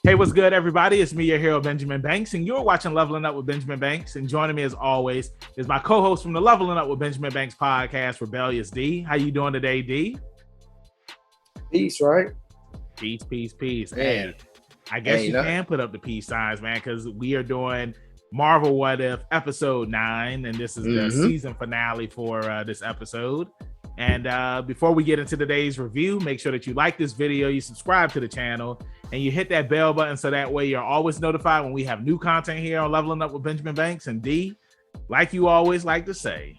Hey, what's good, everybody? It's me, your hero, Benjamin Banks, and you're watching Leveling Up with Benjamin Banks. And joining me, as always, is my co-host from the Leveling Up with Benjamin Banks podcast, Rebellious D. How you doing today, D? Peace, right? Peace, peace, peace. Yeah. Hey, I guess you can put up the peace signs, man, because we are doing Marvel What If episode 9, and this is the season finale for this episode. And before we get into today's review, make sure that you like this video, you subscribe to the channel, and you hit that bell button so that way you're always notified when we have new content here on Leveling Up with Benjamin Banks. And D, like you always like to say,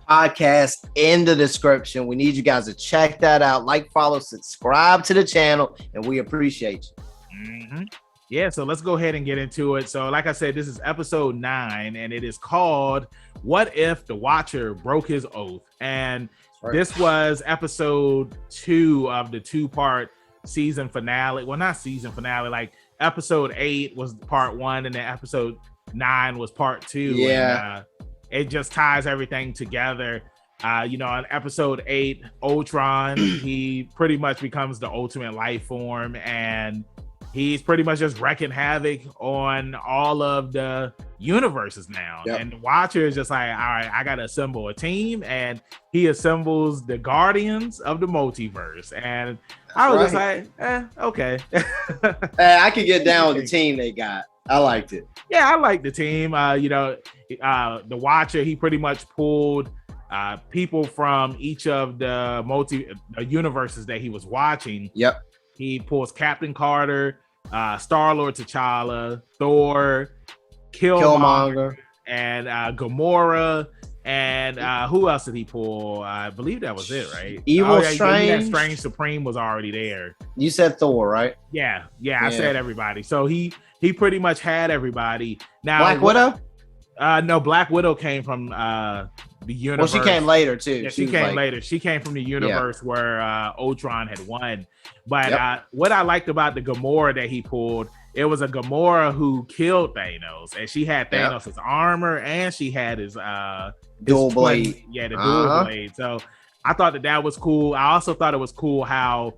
podcast in the description. We need you guys to check that out. Like, follow, subscribe to the channel, and we appreciate you. Yeah, so let's go ahead and get into it. So like I said, this is episode 9, and it is called What If the Watcher Broke His Oath? And this was episode 2 of the 2-part season finale. Well, not season finale, like episode 8 was part 1, and then episode 9 was part 2. Yeah. And, it just ties everything together. In episode 8, Ultron, he pretty much becomes the ultimate life form, and he's pretty much just wreaking havoc on all of the universes now. Yep. And the Watcher is just like, all right, I got to assemble a team. And he assembles the Guardians of the Multiverse. And I was just like, okay. I could get down with the team they got. I liked it. Yeah, I like the team. The Watcher, he pretty much pulled people from each of the universes that he was watching. Yep. He pulls Captain Carter, Star-Lord, T'Challa, Thor, Killmonger, and Gamora, and who else did he pull? I believe that was it, right? Strange. Strange Supreme was already there. You said Thor, right? Yeah, I said everybody. So he pretty much had everybody. Now Black Widow? No, Black Widow came from the universe. Well, she came later too. Yeah, she came later. She came from the universe where Ultron had won. But what I liked about the Gamora that he pulled, it was a Gamora who killed Thanos, and she had Thanos' armor, and she had his dual blade. Yeah, the dual blade. So I thought that was cool. I also thought it was cool how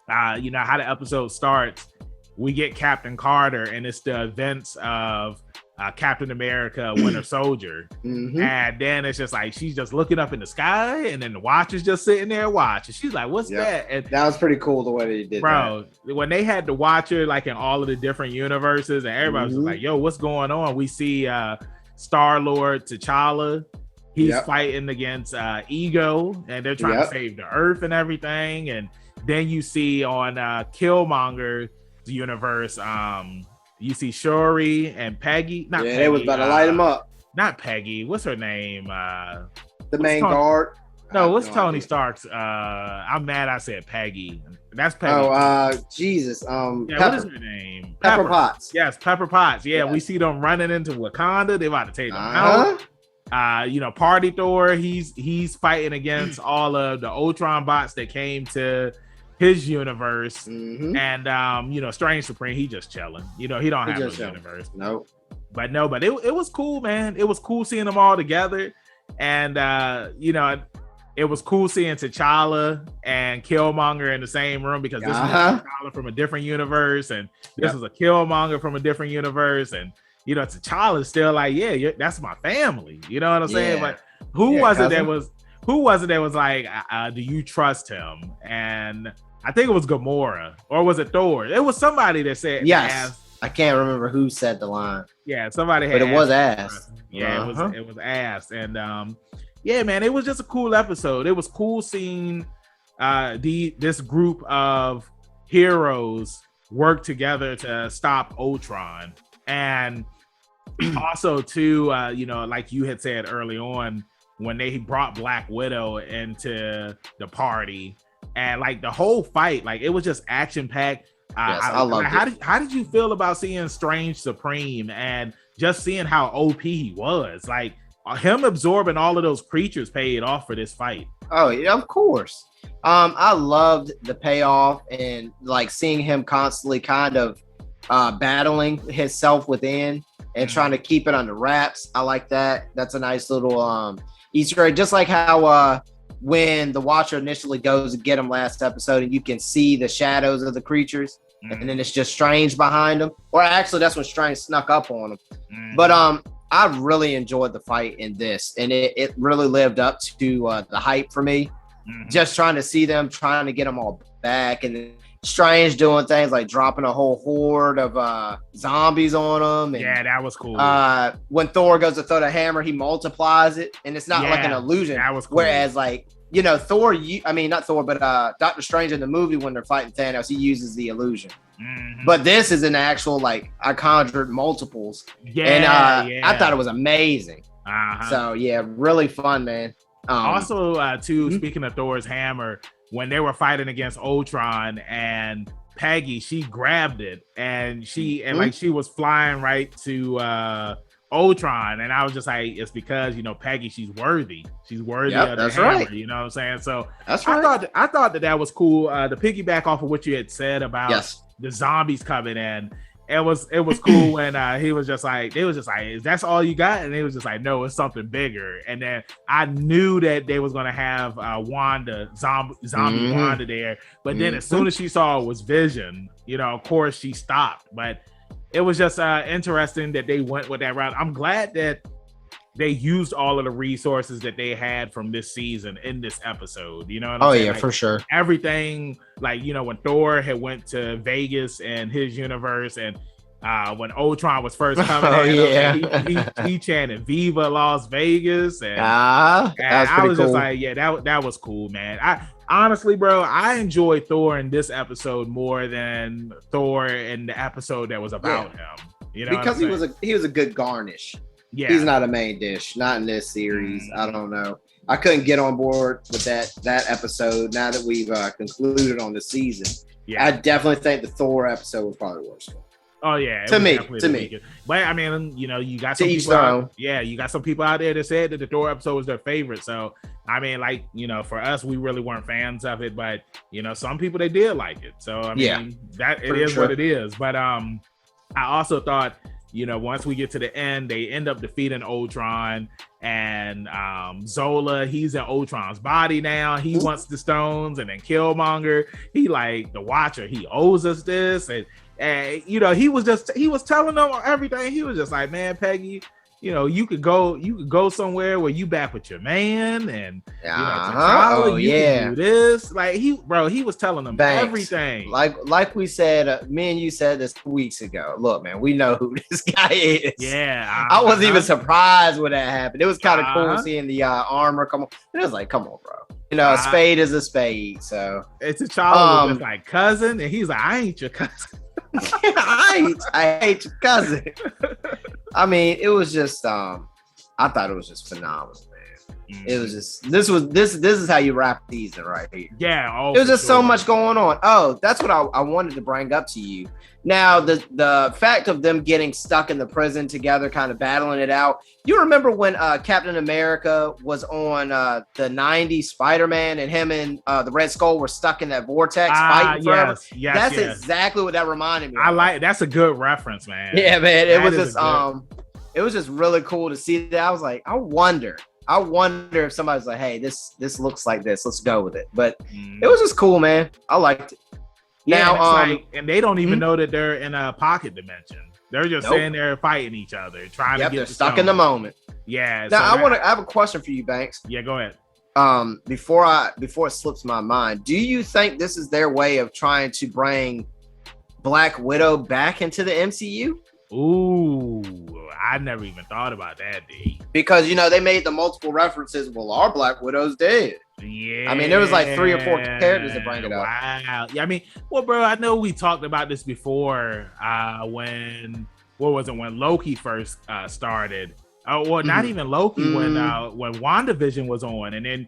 how the episode starts. We get Captain Carter, and it's the events of Captain America, Winter Soldier. And then it's just like she's just looking up in the sky, and then the Watcher's just sitting there watching. She's like, what's that? And that was pretty cool the way they did that. When they had the Watcher like in all of the different universes, and everybody was just like, yo, what's going on? We see Star-Lord, T'Challa. He's fighting against Ego, and they're trying to save the Earth and everything. And then you see on Killmonger's universe, you see Shuri and Peggy. Not Peggy. They was about to light him up. Not Peggy. What's her name? The main guard. No, what's Tony Stark's? I'm mad I said Peggy. That's Peggy. Jesus. What is her name? Pepper Potts. Yes, Pepper Potts. Yeah, we see them running into Wakanda. They're about to take them out. Party Thor, he's fighting against all of the Ultron bots that came to his universe. And Strange Supreme, he just chilling. He don't have his universe. Nope. But it was cool, man. It was cool seeing them all together. And it was cool seeing T'Challa and Killmonger in the same room, because this was T'Challa from a different universe, and this was a Killmonger from a different universe. And T'Challa's still like, that's my family. You know what I'm saying? But who was it that was like, do you trust him? And I think it was Gamora, or was it Thor? It was somebody that said yes. I can't remember who said the line. Yeah, somebody had, but it was asked. Yeah, it was asked. And man, it was just a cool episode. It was cool seeing this group of heroes work together to stop Ultron. And also too, like you had said early on, when they brought Black Widow into the party, and like the whole fight, like it was just action packed. I loved it. How did you feel about seeing Strange Supreme and just seeing how OP he was? Like him absorbing all of those creatures paid off for this fight. Oh yeah, of course. I loved the payoff, and like seeing him constantly kind of battling himself within and trying to keep it under wraps. I like that. That's a nice little Easter egg, just like how when the Watcher initially goes to get him last episode, and you can see the shadows of the creatures. and then it's just Strange behind him. Or actually, that's when Strange snuck up on him. But I really enjoyed the fight in this, and it really lived up to the hype for me. Just trying to see them, trying to get them all back, and then Strange doing things like dropping a whole horde of zombies on them. And, yeah, that was cool. When Thor goes to throw the hammer, he multiplies it, and it's not like an illusion. That was cool. Whereas, like, Thor, not Thor, but Doctor Strange in the movie when they're fighting Thanos, he uses the illusion. But this is an actual, like, I conjured multiples. And I thought it was amazing. So, yeah, really fun, man. Also, speaking of Thor's hammer, when they were fighting against Ultron and Peggy, she grabbed it and she was flying right to Ultron, and I was just like, it's because Peggy, she's worthy of the hammer, right. You know what I'm saying? So that's right. I thought that was cool. To piggyback off of what you had said about the zombies coming in, it was cool when they was just like, is that's all you got? And they was just like, no, it's something bigger. And then I knew that they was gonna have Wanda, zombie Wanda there, but then as soon as she saw it was Vision, of course she stopped. But it was just interesting that they went with that route. I'm glad that they used all of the resources that they had from this season in this episode. You know what I'm saying? Yeah, for sure. Everything, like, when Thor had went to Vegas and his universe, and when Ultron was first coming he chanted Viva Las Vegas. And I was just like, yeah, that was cool, man. Honestly, bro, I enjoyed Thor in this episode more than Thor in the episode that was about him. Because he was a good garnish. Yeah, he's not a main dish, not in this series. I don't know. I couldn't get on board with that episode. Now that we've concluded on the season, I definitely think the Thor episode was probably the worst one. Oh yeah, to me. But I mean, you got some people. You got some people out there that said that the Thor episode was their favorite. So I mean, like, for us, we really weren't fans of it, but some people, they did like it. So I mean, that it is what it is. But I also thought, once we get to the end, they end up defeating Ultron, and Zola, he's in Ultron's body now. He wants the stones, and then Killmonger, he like, the Watcher, he owes us this, and he was telling them everything. He was just like, man, Peggy, you could go somewhere where you back with your man, and can do this. Like, he was telling them everything. Like we said, me and you said this weeks ago. Look, man, we know who this guy is. Yeah, I wasn't even surprised when that happened. It was kind of cool seeing the armor come on. It was like, come on, bro. A spade is a spade. So it's a child with like cousin, and he's like, I ain't your cousin. I hate your cousin. I mean, it was just I thought it was just phenomenal, man. It was just this is how you wrap season right here. Yeah, it was just so much going on. Oh, that's what I wanted to bring up to you. Now, the fact of them getting stuck in the prison together, kind of battling it out. You remember when Captain America was on the 90s Spider-Man, and him and the Red Skull were stuck in that vortex fighting forever? Yes, that's exactly what that reminded me of. That's a good reference, man. Yeah, man. It was just really cool to see that. I was like, I wonder if somebody's like, hey, this looks like this. Let's go with it. But it was just cool, man. I liked it. Yeah, now, and they don't even know that they're in a pocket dimension. They're just sitting there fighting each other, trying to get. They're stuck in the moment. Yeah. Now I have a question for you, Banks. Yeah, go ahead. Before it slips my mind, do you think this is their way of trying to bring Black Widow back into the MCU? Ooh, I never even thought about that, D. Because they made the multiple references. Well, our Black Widow's dead. Yeah, I mean, there was like 3 or 4 characters that bring it up. Wow. Yeah, I mean, well, bro, I know we talked about this before. When Loki first started. Not even Loki. When WandaVision was on, and then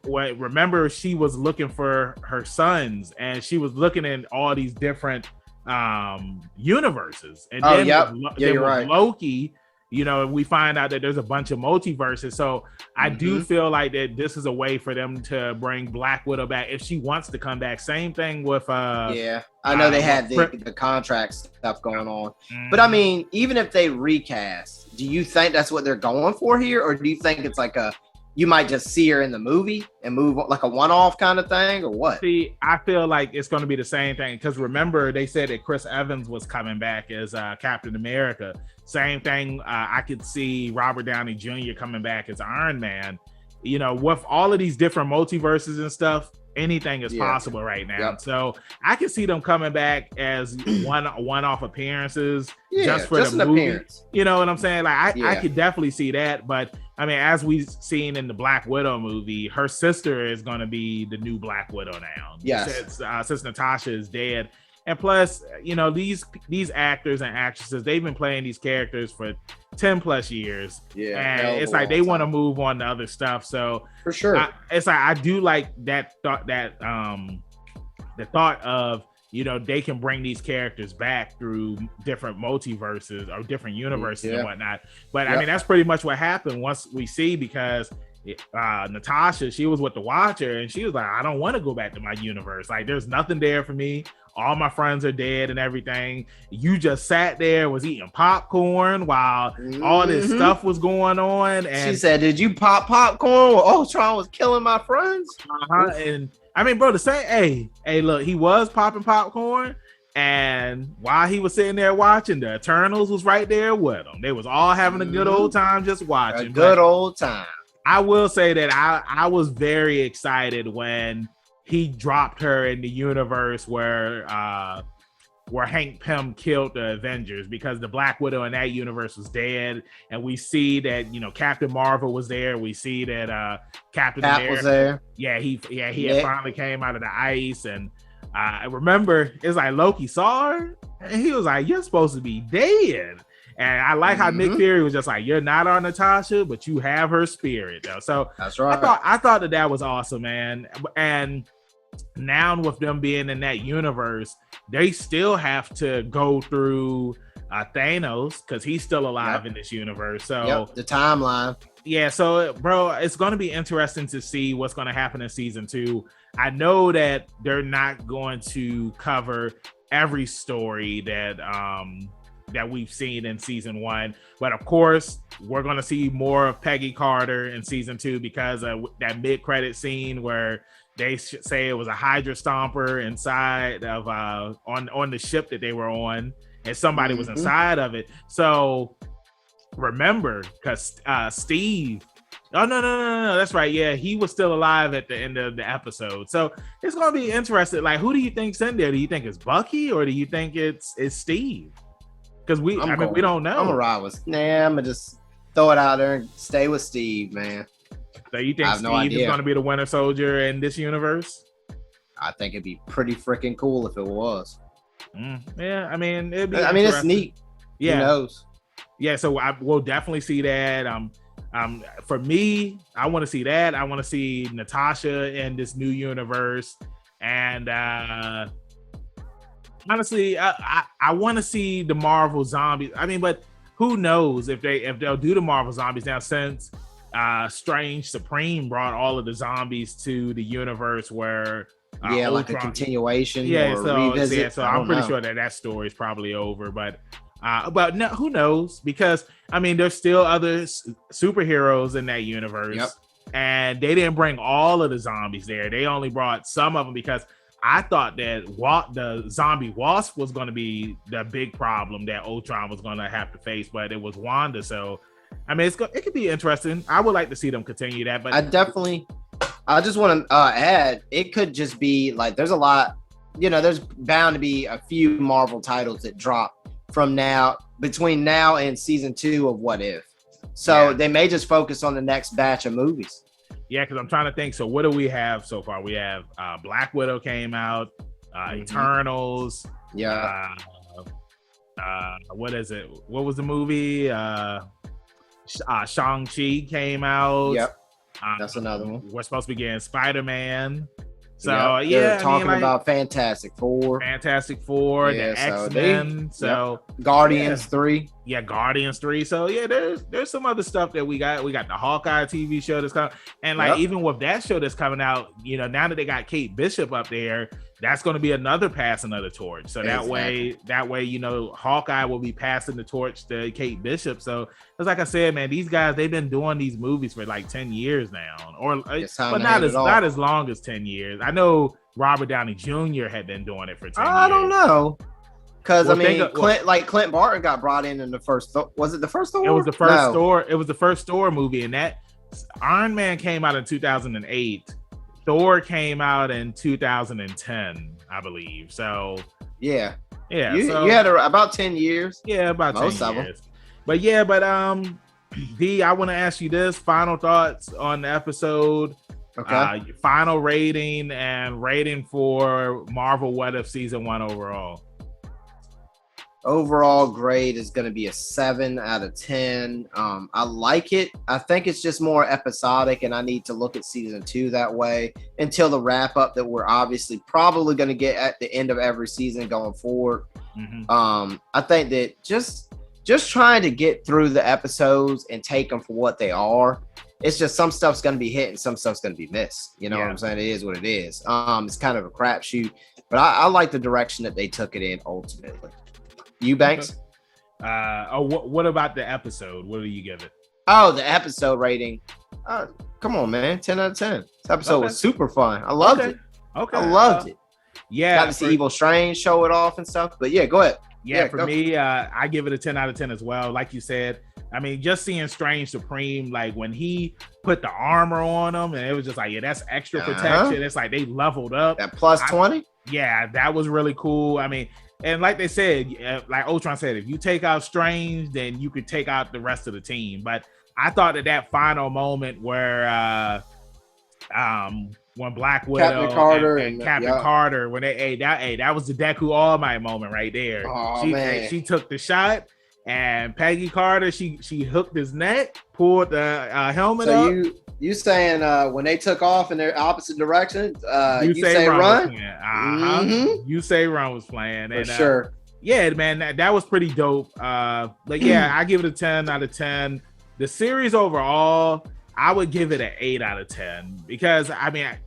remember she was looking for her sons, and she was looking in all these different universes, and then with Loki. We find out that there's a bunch of multiverses. So I do feel like that this is a way for them to bring Black Widow back if she wants to come back. Same thing with I know they had the contract stuff going on. But I mean, even if they recast, do you think that's what they're going for here, or do you think it's like you might just see her in the movie and move like a one-off kind of thing, or what? See, I feel like it's going to be the same thing because remember they said that Chris Evans was coming back as Captain America. Same thing. I could see Robert Downey Jr. coming back as Iron Man. You know, with all of these different multiverses and stuff, anything is possible right now. Yep. So I can see them coming back as one-off appearances just for the movie. Appearance. You know what I'm saying? Like I could definitely see that. But I mean, as we've seen in the Black Widow movie, her sister is going to be the new Black Widow now. Yes. Since Natasha is dead. And plus, you know, these actors and actresses, they've been playing these characters for 10 plus years. Yeah. And it's like they want to move on to other stuff. So for sure. It's like I do like that thought, that the thought of, you know, they can bring these characters back through different multiverses or different universes and whatnot. But I mean, that's pretty much what happened once we see, because Natasha, she was with the Watcher and she was like, I don't want to go back to my universe. Like, there's nothing there for me. All my friends are dead and everything. You just sat there, was eating popcorn while all this stuff was going on. And she said, did you pop popcorn while Ultron was killing my friends? And I mean, bro, the same, hey, look, he was popping popcorn. And while he was sitting there watching, the Eternals was right there with him. They was all having a good old time just watching. A good old time. I will say that I was very excited when he dropped her in the universe where Hank Pym killed the Avengers, because the Black Widow in that universe was dead, and we see that, you know, Captain Marvel was there. We see that Captain America was there. Yeah, he had finally came out of the ice, and I remember it's like Loki saw her, and he was like, "You're supposed to be dead." And I like how Nick Fury was just like, "You're not our Natasha, but you have her spirit, though." So that's right. I thought that was awesome, man. And now with them being in that universe, they still have to go through Thanos, because he's still alive in this universe. So the timeline. Yeah, so bro, it's going to be interesting to see what's going to happen in season 2. I know that they're not going to cover every story that we've seen in season 1, but of course we're going to see more of Peggy Carter in season 2, because of that mid-credit scene where they say it was a Hydra Stomper inside of on the ship that they were on, and somebody was inside of it. So remember, because Steve, no, that's right, yeah, he was still alive at the end of the episode. So it's gonna be interesting. Like, who do you think's in there? Do you think it's Bucky, or do you think it's Steve? Because we don't know. I'm gonna ride with. I'm gonna just throw it out there and stay with Steve, man. So you think Steve is going to be the Winter Soldier in this universe? I think it'd be pretty freaking cool if it was. Yeah, I mean, it'd be. I mean, it's neat. Yeah. Who knows? Yeah, so we'll definitely see that. For me, I want to see that. I want to see Natasha in this new universe, and honestly, I want to see the Marvel zombies. I mean, but who knows if they'll do the Marvel zombies now, since Strange Supreme brought all of the zombies to the universe where Ultron, like a continuation. So I'm pretty sure that story is probably over, but no, who knows? Because I mean, there's still other superheroes in that universe, and they didn't bring all of the zombies there. They only brought some of them, because I thought that the zombie wasp was going to be the big problem that Ultron was going to have to face, but it was Wanda. So I mean, it could be interesting. I would like to see them continue that, but I just want to add, it could just be like, there's a lot, you know, there's bound to be a few Marvel titles that drop between now and season 2 of What If. So they may just focus on the next batch of movies. Yeah, because I'm trying to think. So what do we have so far? We have Black Widow came out, Eternals. Yeah. What is it? What was the movie? Shang-Chi came out. Yep. That's another one. We're supposed to be getting Spider-Man. So they're talking about Fantastic Four, the X-Men. So Guardians 3. Yeah, Guardians 3. So yeah, there's some other stuff that we got. We got the Hawkeye TV show that's coming, and like even with that show that's coming out, now that they got Kate Bishop up there, that's going to be another passing of the torch. So that way, Hawkeye will be passing the torch to Kate Bishop. So it's like I said, man, these guys, they've been doing these movies for like 10 years now, but not as long as 10 years. I know Robert Downey Jr. had been doing it for 10 years. I don't know. Because Clint Barton got brought in the first. Was it the first Thor? It was the first Thor. It was the first Thor movie, and that Iron Man came out in 2008. Thor came out in 2010, I believe. So yeah. You had about 10 years. Yeah, about most 10 of years. Them. D, I want to ask you this: final thoughts on the episode. Okay. Final rating and rating for Marvel What If Season 1 overall. Overall grade is going to be a 7 out of 10. I like it. I think it's just more episodic, and I need to look at season 2 that way until the wrap up that we're obviously probably going to get at the end of every season going forward. I think that just trying to get through the episodes and take them for what they are. It's just some stuff's going to be hit and some stuff's going to be missed. You know what I'm saying? It is what it is. It's kind of a crapshoot, but I like the direction that they took it in ultimately. You, Banks? What about the episode? What do you give it? Oh, the episode rating. Come on, man. 10 out of 10. This episode was super fun. I loved it. Okay. I loved it. Yeah. Got to see Evil Strange show it off and stuff. But yeah, go ahead. For me, I give it a 10 out of 10 as well. Like you said, I mean, just seeing Strange Supreme, like when he put the armor on him, and it was just like, that's extra protection. It's like they leveled up. That plus 20? Yeah, that was really cool. I mean, and like they said, like Ultron said, if you take out Strange, then you could take out the rest of the team. But I thought that final moment where when Black Widow and Captain Carter, when that was the Deku All Might moment right there. She took the shot, and Peggy Carter, she hooked his neck, pulled the helmet up. You saying when they took off in their opposite direction, you say run? You say run was playing. For sure. Yeah, man, that was pretty dope. I give it a 10 out of 10. The series overall, I would give it an 8 out of 10 because I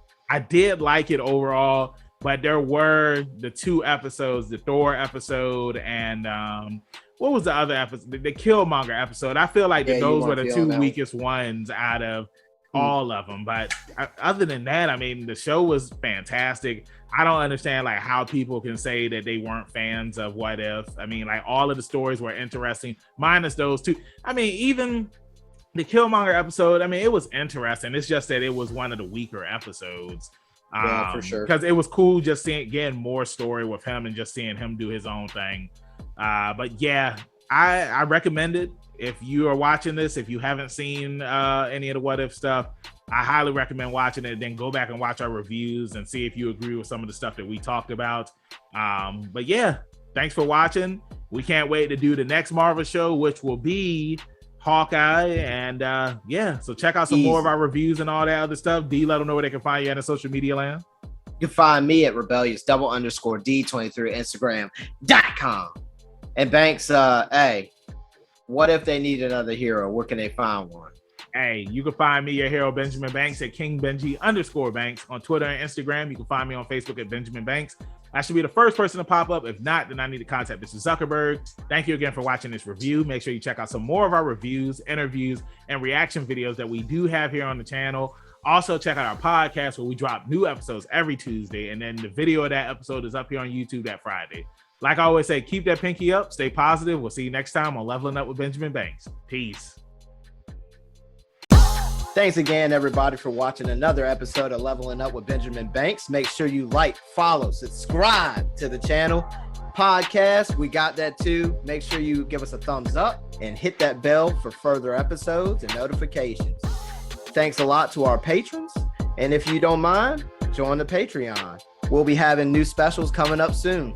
did like it overall, but there were the 2 episodes, the Thor episode and what was the other episode? The Killmonger episode. I feel like those were the 2 weakest ones out of all of them. But other than that, the show was fantastic. I don't understand like how people can say that they weren't fans of What If. Like all of the stories were interesting, minus those 2. Even the Killmonger episode, it was interesting. It's just that it was one of the weaker episodes. For sure. Because it was cool just getting more story with him and just seeing him do his own thing. But yeah, I recommend it. If you are watching this, if you haven't seen any of the What If stuff, I highly recommend watching it. Then go back and watch our reviews and see if you agree with some of the stuff that we talked about. But yeah, thanks for watching. We can't wait to do the next Marvel show, which will be Hawkeye. And so check out some more of our reviews and all that other stuff. D, let them know where they can find you in the social media land. You can find me at rebellious_D23 Instagram.com. And Banks, hey, what if they need another hero? Where can they find one? Hey, you can find me, your hero, Benjamin Banks, at KingBenji_Banks on Twitter and Instagram. You can find me on Facebook at Benjamin Banks. I should be the first person to pop up. If not, then I need to contact Mr. Zuckerberg. Thank you again for watching this review. Make sure you check out some more of our reviews, interviews, and reaction videos that we do have here on the channel. Also, check out our podcast where we drop new episodes every Tuesday. And then the video of that episode is up here on YouTube that Friday. Like I always say, keep that pinky up, stay positive. We'll see you next time on Leveling Up with Benjamin Banks. Peace. Thanks again, everybody, for watching another episode of Leveling Up with Benjamin Banks. Make sure you like, follow, subscribe to the channel. Podcast, we got that too. Make sure you give us a thumbs up and hit that bell for further episodes and notifications. Thanks a lot to our patrons. And if you don't mind, join the Patreon. We'll be having new specials coming up soon.